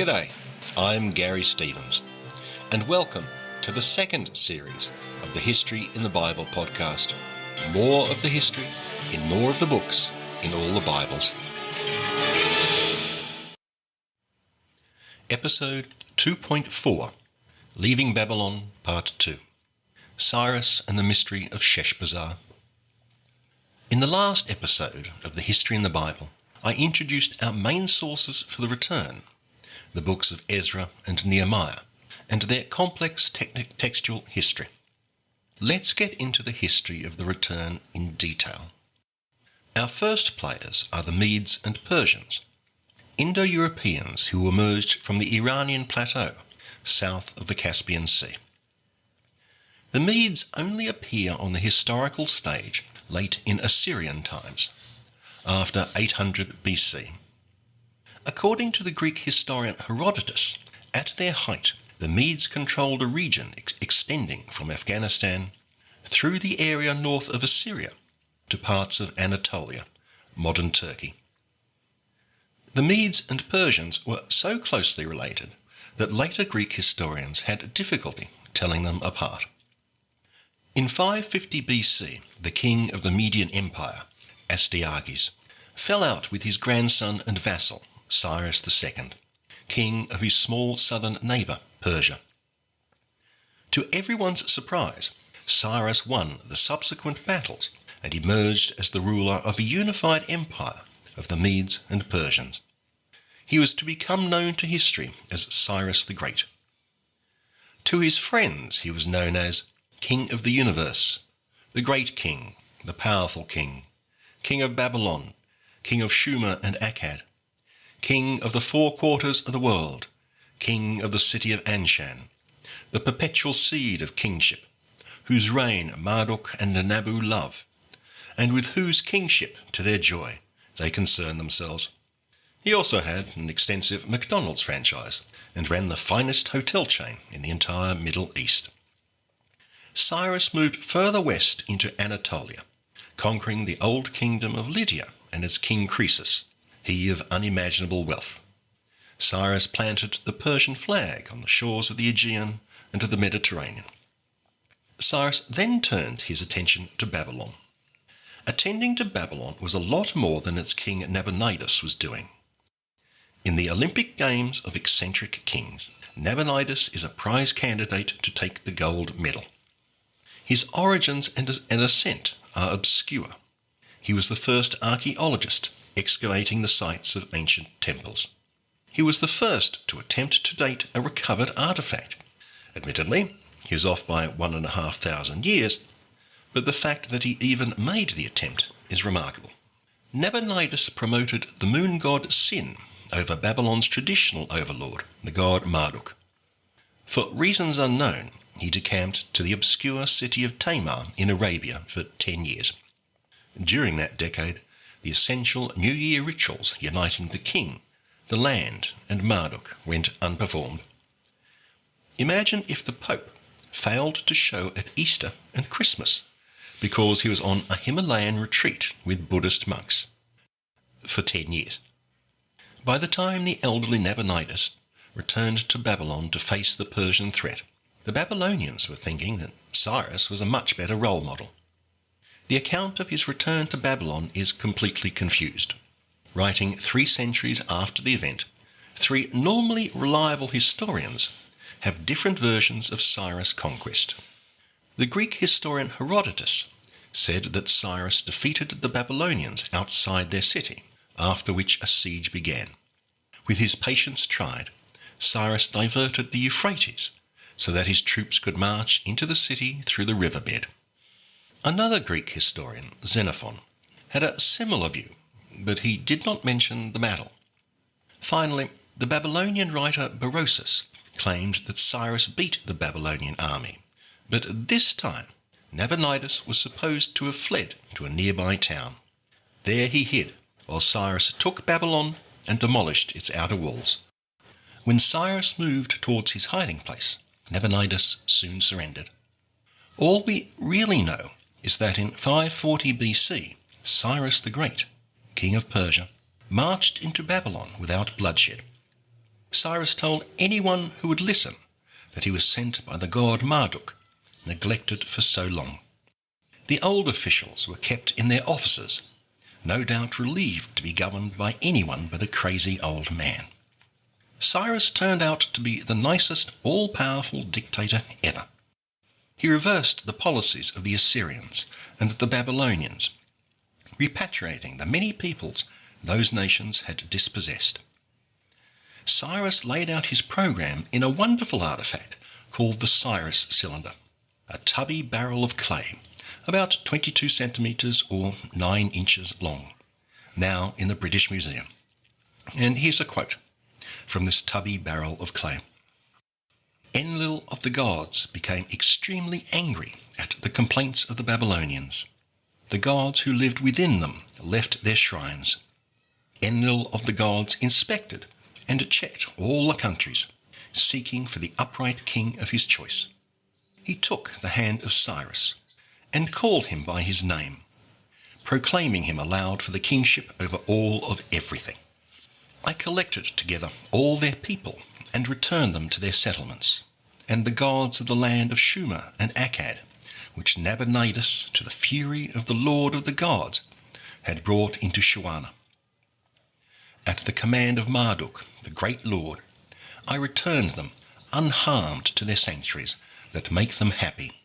G'day, I'm Garry Stevens, and welcome to the second series of the History in the Bible podcast. More of the history in more of the books in all the Bibles. Episode 2.4, Leaving Babylon, Part 2, Cyrus and the Mystery of Sheshbazzar. In the last episode of the History in the Bible, I introduced our main sources for the return, the books of Ezra and Nehemiah, and their complex textual history. Let's get into the history of the return in detail. Our first players are the Medes and Persians, Indo-Europeans who emerged from the Iranian plateau, south of the Caspian Sea. The Medes only appear on the historical stage late in Assyrian times, after 800 BC. According to the Greek historian Herodotus, at their height, the Medes controlled a region extending from Afghanistan through the area north of Assyria to parts of Anatolia, modern Turkey. The Medes and Persians were so closely related that later Greek historians had difficulty telling them apart. In 550 BC, the king of the Median Empire, Astyages, fell out with his grandson and vassal, Cyrus II, king of his small southern neighbour, Persia. To everyone's surprise, Cyrus won the subsequent battles and emerged as the ruler of a unified empire of the Medes and Persians. He was to become known to history as Cyrus the Great. To his friends he was known as King of the Universe, the Great King, the Powerful King, King of Babylon, King of Sumer and Akkad, King of the four quarters of the world, King of the city of Anshan, the perpetual seed of kingship, whose reign Marduk and Nabu love, and with whose kingship, to their joy, they concern themselves. He also had an extensive McDonald's franchise and ran the finest hotel chain in the entire Middle East. Cyrus moved further west into Anatolia, conquering the old kingdom of Lydia and its king Croesus, he of unimaginable wealth. Cyrus planted the Persian flag on the shores of the Aegean and of the Mediterranean. Cyrus then turned his attention to Babylon. Attending to Babylon was a lot more than its king Nabonidus was doing. In the Olympic Games of eccentric kings, Nabonidus is a prize candidate to take the gold medal. His origins and ascent are obscure. He was the first archaeologist excavating the sites of ancient temples. He was the first to attempt to date a recovered artefact. Admittedly, he is off by 1,500 years, but the fact that he even made the attempt is remarkable. Nabonidus promoted the moon god Sin over Babylon's traditional overlord, the god Marduk. For reasons unknown, he decamped to the obscure city of Tamar in Arabia for 10 years. During that decade, the essential New Year rituals uniting the king, the land, and Marduk went unperformed. Imagine if the Pope failed to show at Easter and Christmas because he was on a Himalayan retreat with Buddhist monks for 10 years. By the time the elderly Nabonidus returned to Babylon to face the Persian threat, the Babylonians were thinking that Cyrus was a much better role model. The account of his return to Babylon is completely confused. Writing 3 centuries after the event, 3 normally reliable historians have different versions of Cyrus' conquest. The Greek historian Herodotus said that Cyrus defeated the Babylonians outside their city, after which a siege began. With his patience tried, Cyrus diverted the Euphrates so that his troops could march into the city through the riverbed. Another Greek historian, Xenophon, had a similar view, but he did not mention the battle. Finally, the Babylonian writer Berosus claimed that Cyrus beat the Babylonian army, but this time Nabonidus was supposed to have fled to a nearby town. There he hid, while Cyrus took Babylon and demolished its outer walls. When Cyrus moved towards his hiding place, Nabonidus soon surrendered. All we really know is that in 540 BC, Cyrus the Great, king of Persia, marched into Babylon without bloodshed. Cyrus told anyone who would listen that he was sent by the god Marduk, neglected for so long. The old officials were kept in their offices, no doubt relieved to be governed by anyone but a crazy old man. Cyrus turned out to be the nicest, all-powerful dictator ever. He reversed the policies of the Assyrians and the Babylonians, repatriating the many peoples those nations had dispossessed. Cyrus laid out his program in a wonderful artifact called the Cyrus cylinder, a tubby barrel of clay, about 22 centimetres or 9 inches long, now in the British Museum. And here's a quote from this tubby barrel of clay. Enlil of the gods became extremely angry at the complaints of the Babylonians. The gods who lived within them left their shrines. Enlil of the gods inspected and checked all the countries, seeking for the upright king of his choice. He took the hand of Cyrus and called him by his name, proclaiming him aloud for the kingship over all of everything. I collected together all their people and returned them to their settlements, and the gods of the land of Shumer and Akkad, which Nabonidus, to the fury of the Lord of the gods, had brought into Shuana. At the command of Marduk, the great Lord, I returned them unharmed to their sanctuaries that make them happy.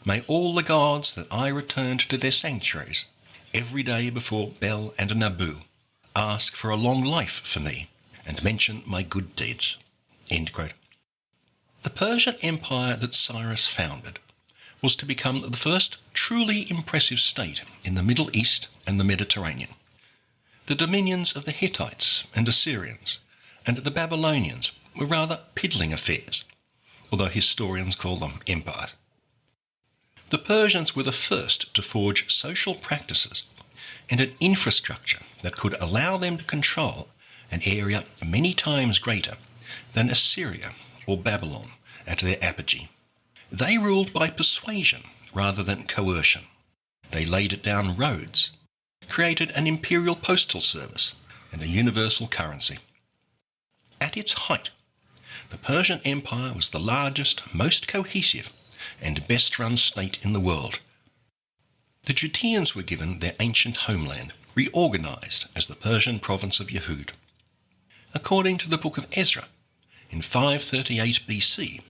May all the gods that I returned to their sanctuaries every day before Bel and Nabu ask for a long life for me and mention my good deeds." End quote. The Persian Empire that Cyrus founded was to become the first truly impressive state in the Middle East and the Mediterranean. The dominions of the Hittites and Assyrians and the Babylonians were rather piddling affairs, although historians call them empires. The Persians were the first to forge social practices and an infrastructure that could allow them to control an area many times greater than Assyria or Babylon at their apogee. They ruled by persuasion rather than coercion. They laid down roads, created an imperial postal service and a universal currency. At its height, the Persian Empire was the largest, most cohesive and best-run state in the world. The Judeans were given their ancient homeland, reorganized as the Persian province of Yehud. According to the book of Ezra, in 538 BC,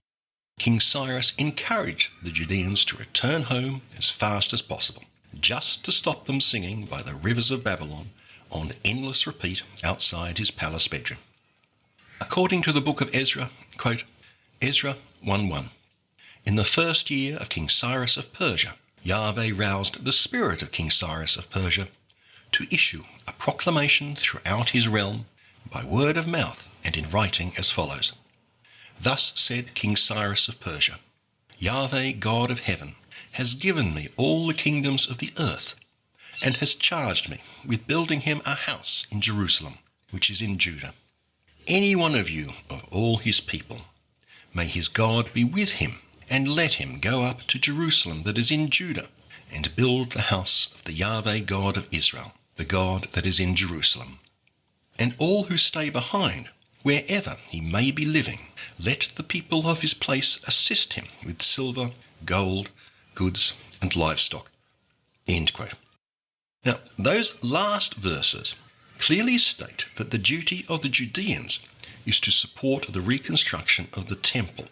King Cyrus encouraged the Judeans to return home as fast as possible, just to stop them singing by the rivers of Babylon on endless repeat outside his palace bedroom. According to the book of Ezra, quote, Ezra 1:1, "In the first year of King Cyrus of Persia, Yahweh roused the spirit of King Cyrus of Persia to issue a proclamation throughout his realm by word of mouth and in writing as follows. Thus said King Cyrus of Persia, Yahweh, God of heaven, has given me all the kingdoms of the earth, and has charged me with building him a house in Jerusalem, which is in Judah. Any one of you of all his people, may his God be with him, and let him go up to Jerusalem that is in Judah, and build the house of the Yahweh God of Israel, the God that is in Jerusalem. And all who stay behind, wherever he may be living, let the people of his place assist him with silver, gold, goods, and livestock." End quote. Now, those last verses clearly state that the duty of the Judeans is to support the reconstruction of the temple,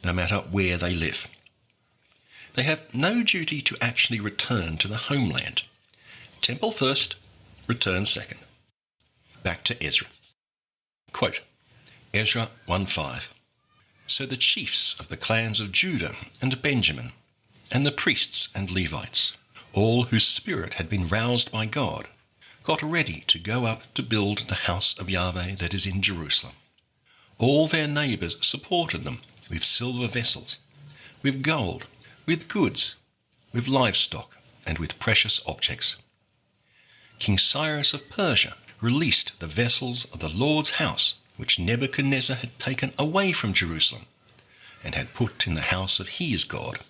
no matter where they live. They have no duty to actually return to the homeland. Temple first, return second. Back to Ezra. Quote, Ezra 1:5. "So the chiefs of the clans of Judah and Benjamin, and the priests and Levites, all whose spirit had been roused by God, got ready to go up to build the house of Yahweh that is in Jerusalem. All their neighbours supported them with silver vessels, with gold, with goods, with livestock, and with precious objects. King Cyrus of Persia released the vessels of the Lord's house, which Nebuchadnezzar had taken away from Jerusalem, and had put in the house of his God.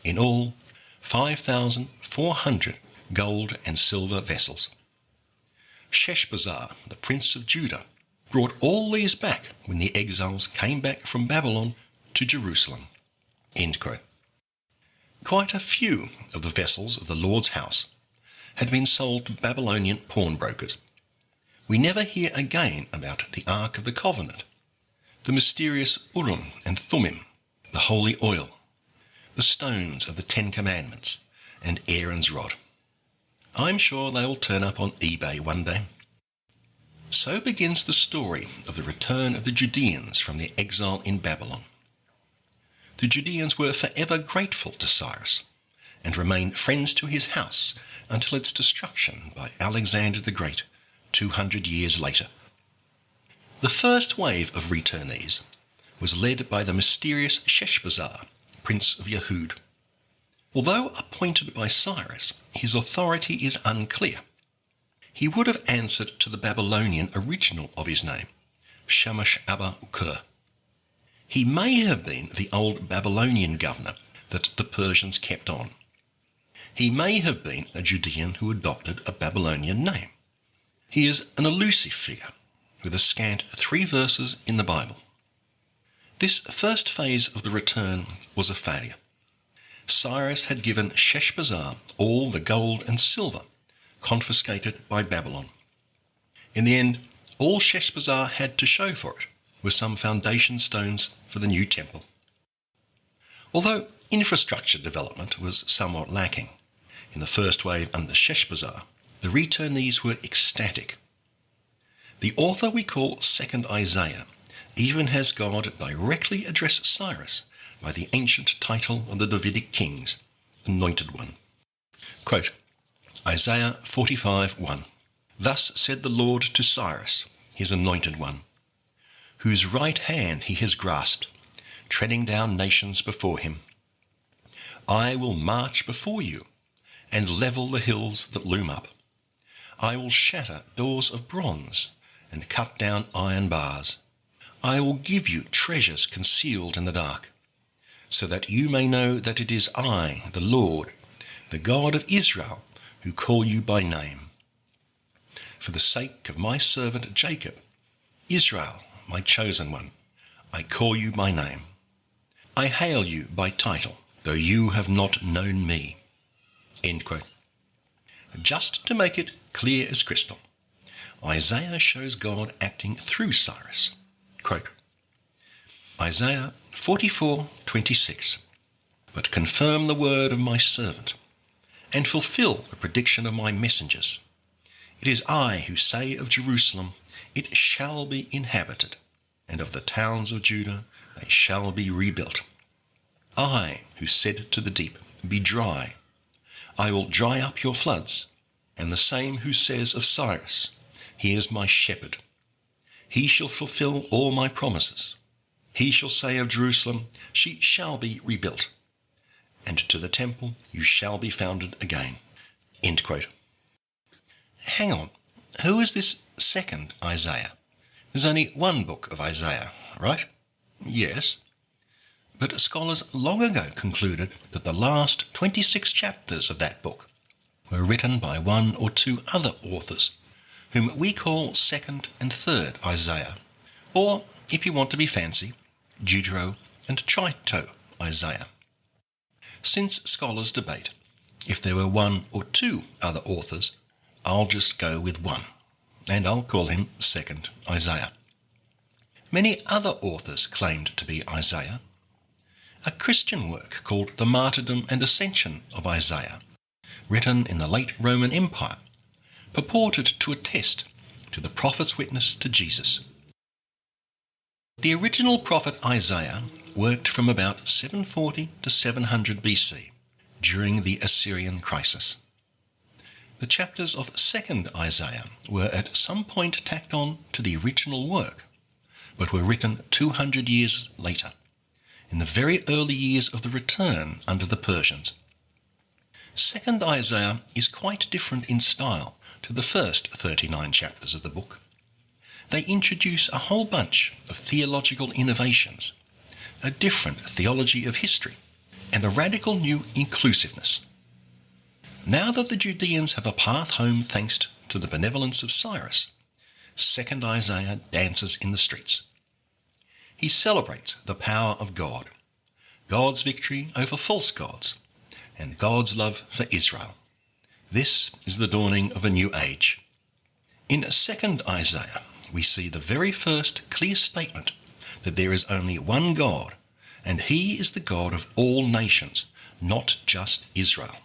In all, 5,400 gold and silver vessels. Sheshbazzar, the prince of Judah, brought all these back when the exiles came back from Babylon to Jerusalem." End quote. Quite a few of the vessels of the Lord's house had been sold to Babylonian pawnbrokers. We never hear again about the Ark of the Covenant, the mysterious Urim and Thummim, the holy oil, the stones of the Ten Commandments, and Aaron's rod. I'm sure they will turn up on eBay one day. So begins the story of the return of the Judeans from their exile in Babylon. The Judeans were forever grateful to Cyrus and remained friends to his house until its destruction by Alexander the Great 200 years later. The first wave of returnees was led by the mysterious Sheshbazzar, Prince of Yehud. Although appointed by Cyrus, his authority is unclear. He would have answered to the Babylonian original of his name, Shamash Abba Ukur. He may have been the old Babylonian governor that the Persians kept on. He may have been a Judean who adopted a Babylonian name. He is an elusive figure, with a scant 3 verses in the Bible. This first phase of the return was a failure. Cyrus had given Sheshbazzar all the gold and silver confiscated by Babylon. In the end, all Sheshbazzar had to show for it were some foundation stones for the new temple. Although infrastructure development was somewhat lacking in the first wave under Sheshbazzar, the returnees were ecstatic. The author we call 2nd Isaiah even has God directly address Cyrus by the ancient title of the Davidic kings, Anointed One. Quote, Isaiah 45:1. Thus said the Lord to Cyrus, his Anointed One, whose right hand he has grasped, treading down nations before him. I will march before you and level the hills that loom up. I will shatter doors of bronze and cut down iron bars. I will give you treasures concealed in the dark, so that you may know that it is I, the Lord, the God of Israel, who call you by name. For the sake of my servant Jacob, Israel, my chosen one, I call you by name. I hail you by title, though you have not known me. End quote. Just to make it clear as crystal, Isaiah shows God acting through Cyrus. Quote, Isaiah 44:26. But confirm the word of my servant, and fulfill the prediction of my messengers. It is I who say of Jerusalem, it shall be inhabited, and of the towns of Judah, they shall be rebuilt. I who said to the deep, be dry, I will dry up your floods, and the same who says of Cyrus, he is my shepherd. He shall fulfill all my promises. He shall say of Jerusalem, she shall be rebuilt, and to the temple you shall be founded again. End quote. Hang on, who is this 2nd Isaiah? There's only one book of Isaiah, right? Yes. But scholars long ago concluded that the last 26 chapters of that book were written by 1 or 2 other authors, whom we call 2nd and 3rd Isaiah, or, if you want to be fancy, Deutero and Trito Isaiah. Since scholars debate if there were 1 or 2 other authors, I'll just go with one, and I'll call him 2nd Isaiah. Many other authors claimed to be Isaiah. A Christian work called The Martyrdom and Ascension of Isaiah, written in the late Roman Empire, purported to attest to the prophet's witness to Jesus. The original prophet Isaiah worked from about 740 to 700 BC, during the Assyrian crisis. The chapters of 2nd Isaiah were at some point tacked on to the original work, but were written 200 years later, in the very early years of the return under the Persians. 2nd Isaiah is quite different in style to the first 39 chapters of the book. They introduce a whole bunch of theological innovations, a different theology of history, and a radical new inclusiveness. Now that the Judeans have a path home thanks to the benevolence of Cyrus, Second Isaiah dances in the streets. He celebrates the power of God, God's victory over false gods, and God's love for Israel. This is the dawning of a new age. In Second Isaiah, we see the very first clear statement that there is only one God, and he is the God of all nations, not just Israel.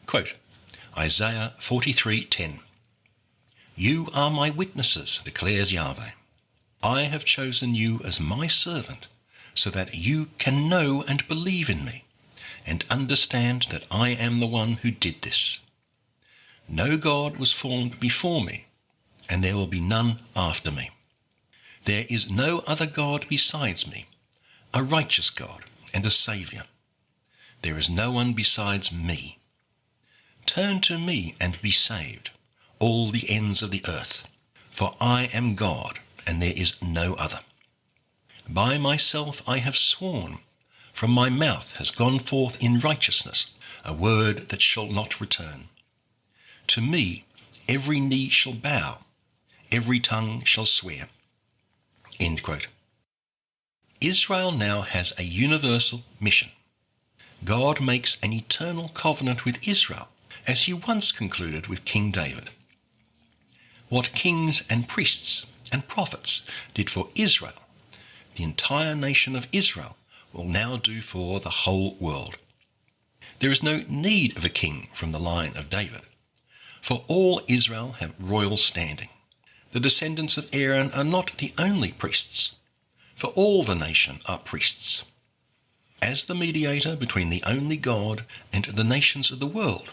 Quote, Isaiah 43:10. You are my witnesses, declares Yahweh. I have chosen you as my servant, so that you can know and believe in me, and understand that I am the one who did this. No God was formed before me, and there will be none after me. There is no other God besides me, a righteous God and a Saviour. There is no one besides me. Turn to me and be saved, all the ends of the earth, for I am God, and there is no other. By myself I have sworn, from my mouth has gone forth in righteousness a word that shall not return. To me every knee shall bow, every tongue shall swear. End quote. Israel now has a universal mission. God makes an eternal covenant with Israel, as he once concluded with King David. What kings and priests and prophets did for Israel, the entire nation of Israel will now do for the whole world. There is no need of a king from the line of David, for all Israel have royal standing. The descendants of Aaron are not the only priests, for all the nation are priests. As the mediator between the only God and the nations of the world,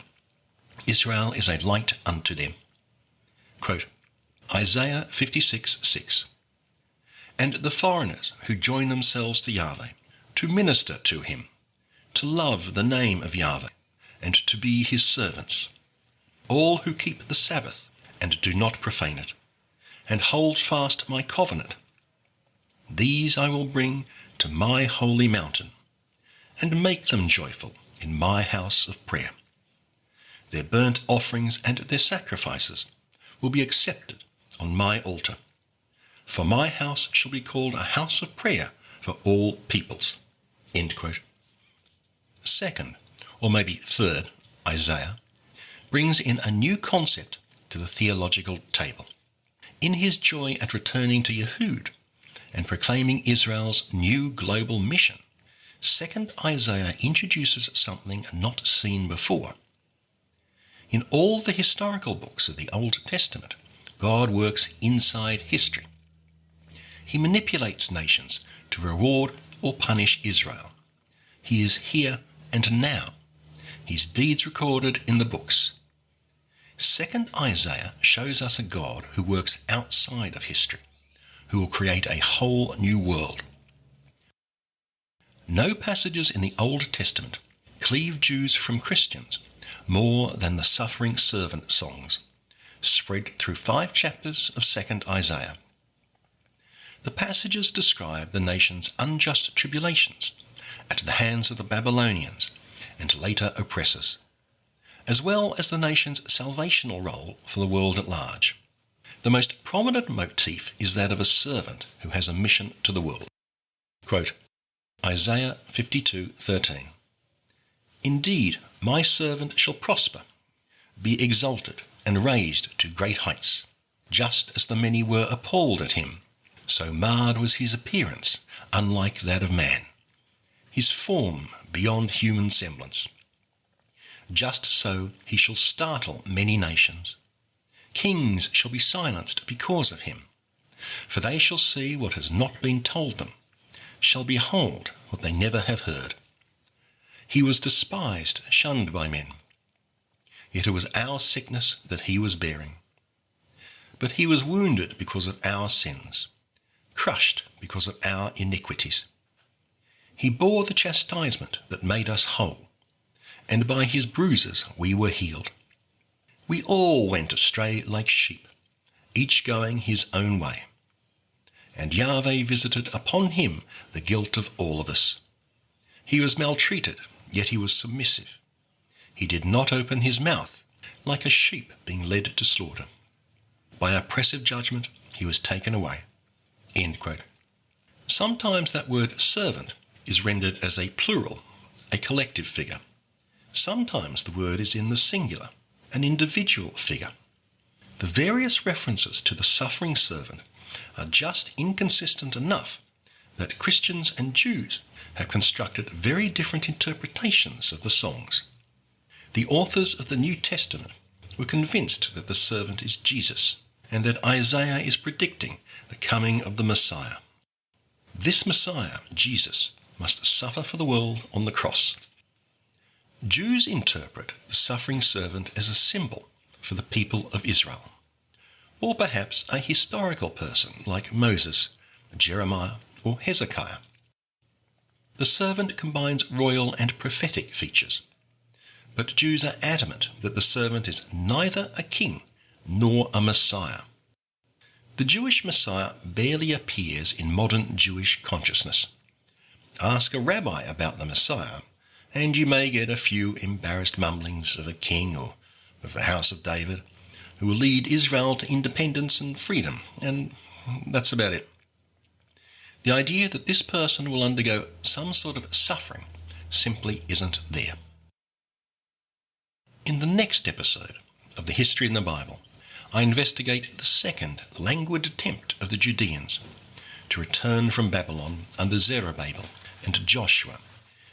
Israel is a light unto them. Quote, Isaiah 56:6. And the foreigners who join themselves to Yahweh, to minister to him, to love the name of Yahweh, and to be his servants, all who keep the Sabbath and do not profane it, and hold fast my covenant, these I will bring to my holy mountain, and make them joyful in my house of prayer. Their burnt offerings and their sacrifices will be accepted on my altar. For my house shall be called a house of prayer for all peoples. End quote. Second, or maybe third, Isaiah brings in a new concept to the theological table. In his joy at returning to Yehud and proclaiming Israel's new global mission, Second Isaiah introduces something not seen before. In all the historical books of the Old Testament, God works inside history. He manipulates nations to reward or punish Israel. He is here and now, his deeds recorded in the books. Second Isaiah shows us a God who works outside of history, who will create a whole new world. No passages in the Old Testament cleave Jews from Christians more than the suffering servant songs, spread through 5 chapters of 2nd Isaiah. The passages describe the nation's unjust tribulations at the hands of the Babylonians and later oppressors, as well as the nation's salvational role for the world at large. The most prominent motif is that of a servant who has a mission to the world. Quote, Isaiah 52:13. Indeed, my servant shall prosper, be exalted and raised to great heights. Just as the many were appalled at him, so marred was his appearance, unlike that of man, his form beyond human semblance. Just so he shall startle many nations. Kings shall be silenced because of him, for they shall see what has not been told them, shall behold what they never have heard. He was despised, shunned by men, yet it was our sickness that he was bearing. But he was wounded because of our sins, crushed because of our iniquities. He bore the chastisement that made us whole, and by his bruises we were healed. We all went astray like sheep, each going his own way. And Yahweh visited upon him the guilt of all of us. He was maltreated, yet he was submissive. He did not open his mouth, like a sheep being led to slaughter. By oppressive judgment he was taken away." End quote. Sometimes that word servant is rendered as a plural, a collective figure. Sometimes the word is in the singular, an individual figure. The various references to the suffering servant are just inconsistent enough that Christians and Jews have constructed very different interpretations of the songs. The authors of the New Testament were convinced that the servant is Jesus, and that Isaiah is predicting the coming of the Messiah. This Messiah, Jesus, must suffer for the world on the cross. Jews interpret the suffering servant as a symbol for the people of Israel, or perhaps a historical person like Moses, Jeremiah, or Hezekiah. The servant combines royal and prophetic features, but Jews are adamant that the servant is neither a king nor a Messiah. The Jewish Messiah barely appears in modern Jewish consciousness. Ask a rabbi about the Messiah, and you may get a few embarrassed mumblings of a king or of the house of David who will lead Israel to independence and freedom, and that's about it. The idea that this person will undergo some sort of suffering simply isn't there. In the next episode of the History in the Bible, I investigate the second languid attempt of the Judeans to return from Babylon under Zerubbabel and Joshua,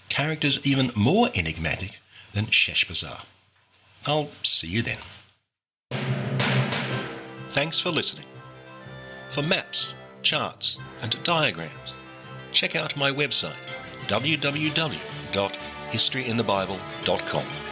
characters even more enigmatic than Sheshbazzar. I'll see you then. Thanks for listening. For maps, charts and diagrams, check out my website www.historyinthebible.com.